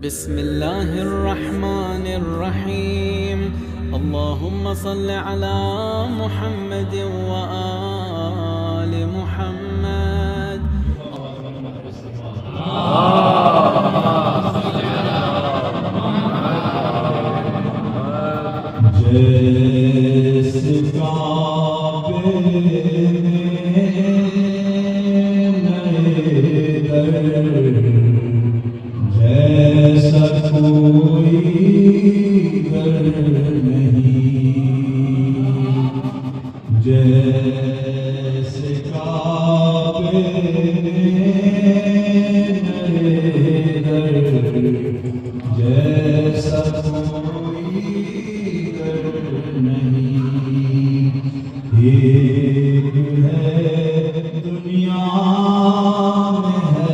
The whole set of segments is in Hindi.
बिस्मिल्लाहिर्रहमानिर्रहीम। अल्लाहुम्मा सल्लि अला मुहम्मद व आलि मुहम्मद। जैसे काबे जैसा कोई घर नहीं, जैसे काबे जैसा कोई घर नहीं। एक है दुनिया में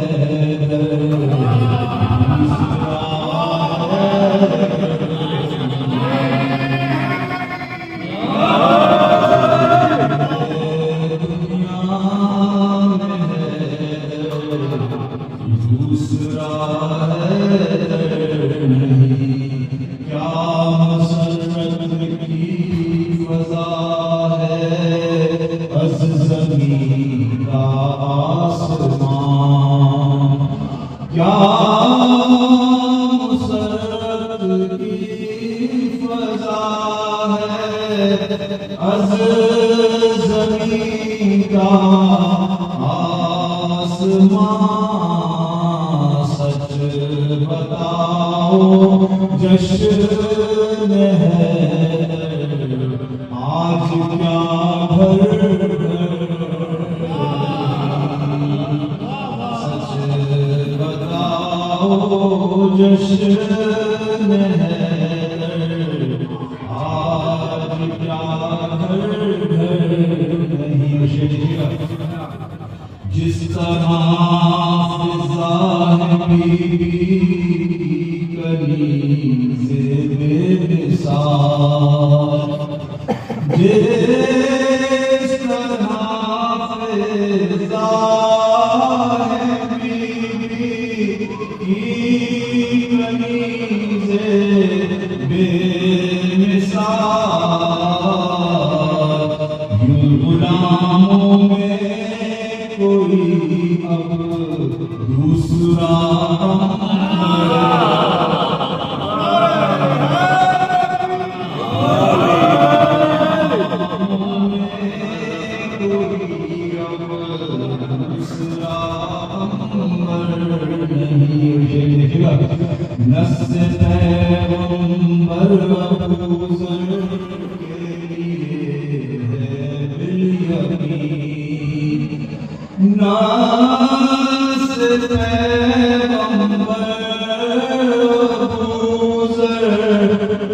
दूसरा नहीं। क्या मसरत की फज़ा है, अज़ ज़मीन का आसमान। क्या मसरत की फज़ा है, अज़ ज़मीन का आसमान। सच बताओ जश्न है आज क्या घर सच बताओ जश्न है आज क्या घर नहीं। जिस तरह फिज़ा है बीबी कनीज़े बेमिसाल, जिस तरह फिज़ा है बीबी कनीज़े बेमिसाल। यूं गुलामों में कोई अब दूसरा नस्ल पैगंबर अबूज़र के लिए है बिल-यकीन। नस्ल पैगंबर अबूज़र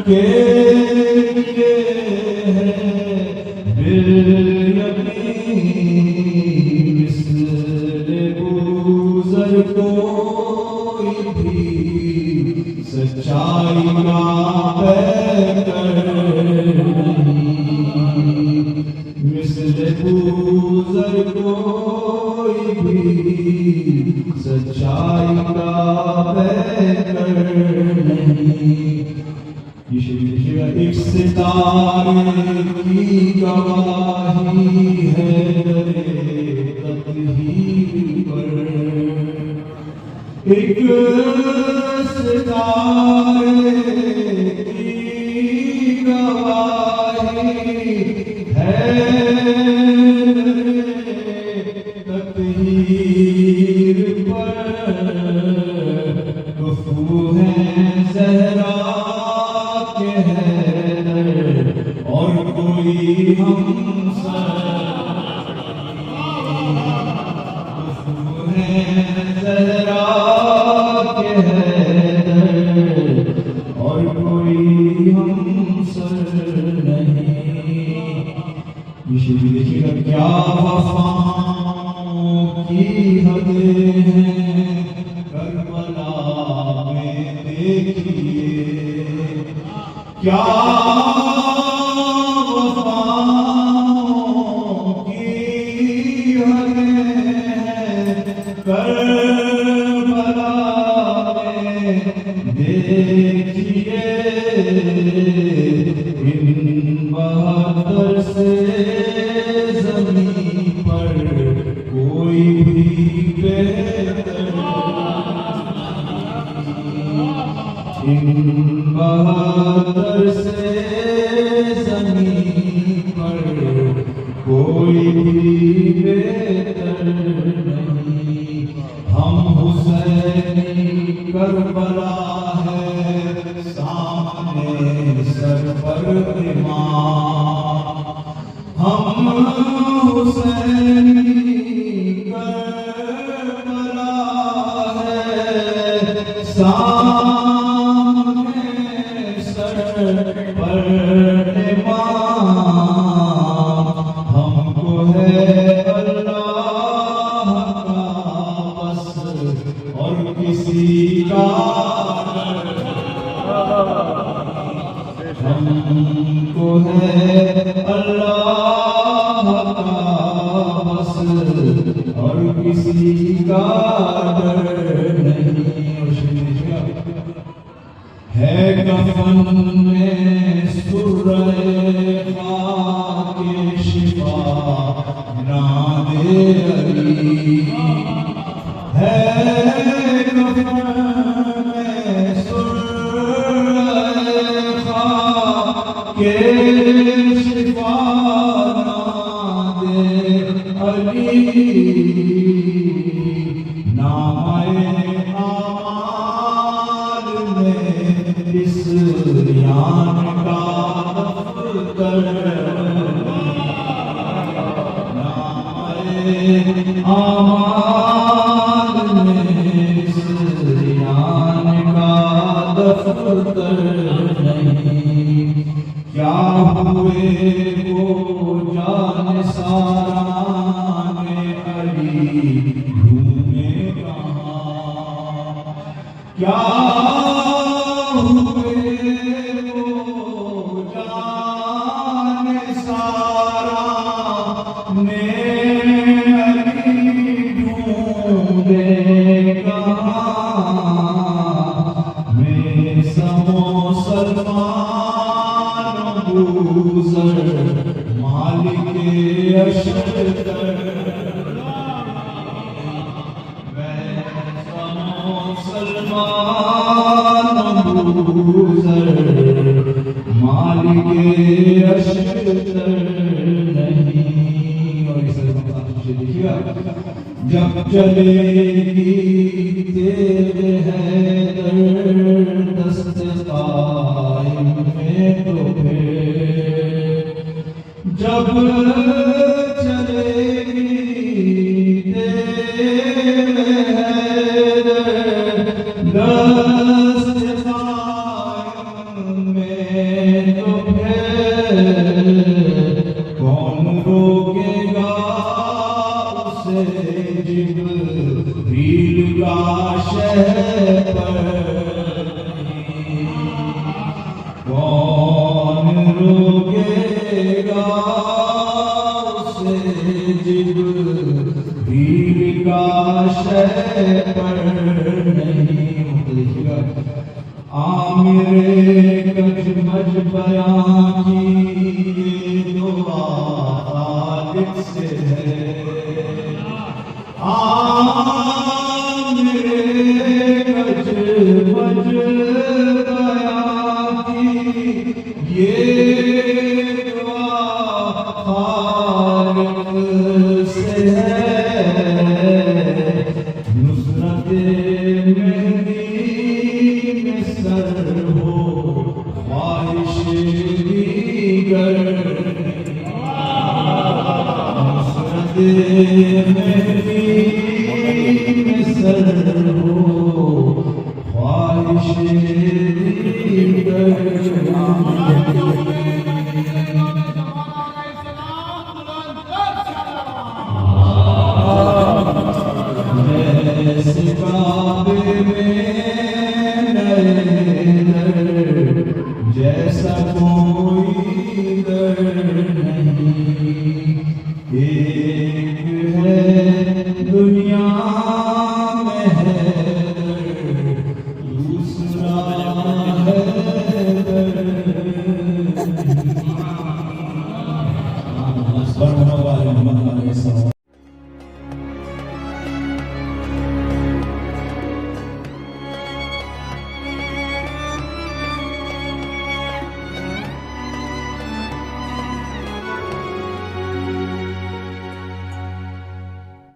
के लिए है बिल-यकीन। मिस्ल अबूज़र कोई भी सच्चाई का पैकर नहीं। मिस्ल अबूज़र कोई भी सच्चाई का पैकर नहीं। एक सितारे की गवाही है तकदीर पर, एक सितारे की गवाही है तकदीर पर। गुफ्तगू है ज़हरा के हैदर और कोई हमसर। गुफ्तगू है ज़हरा के हैदर और कोई हमसर नहीं। ये देखिएगा क्या वफ़ाओं की हदें हैं करबला में देखिए। क्या वफ़ाओं की हदें हैं करबला में इन बहत्तर से ज़मीन पर कोई भी बेहतर नहीं। हम हुसैनी करबला है सामने सर पर इमाम। हम हुसैनी करबला है सामने सर पर इमाम। हमको है अल्लाह का बस और किसी का हमको है अल्लाह का बस और किसी का डर नहीं। है कफन में सुर्रे खाके शिफा नादे अली। है कफन में सुर्रे खाके शिफा नादे अली। नामे आमाल में इस यान का दफ्तर। नामे आमाल में इस यान का दफ्तर नहीं। क्या हुए वो जान साराने अली ढूंढे कहाँ। क्या हुए वो जान साराने अली ढूंढे कहाँ। मैं समो सलमान गुजर मालिक अशतर। मैं समो सलमान गुजर मालिक अशतर नहीं। और इस देखिएगा जब चलेगी तेरे हैदर दस्ते कायम में तो फिर जब चलेगी तेरे हैदर दस्ते कायम में तो फिर कौन रोकेगा उसे जिब्रील का शहर पर। कौन रोकेगा उसे जिब्रील का शहर पर नहीं। देखिएगा आमिरे कजमज बयां की ये दुआ खालिद से है। आमिरे कजमज बयां की ये दुआ खालिद से है। नुसरत मेहदी में सर हो ख्वाहिश दीगर। नुसरत मेहदी में सर हो ख्वाहिश दीगर। जैसे काबे में नए दर जैसा कोई दर नहीं। एक है दुनिया में हैदर दूसरा हैदर।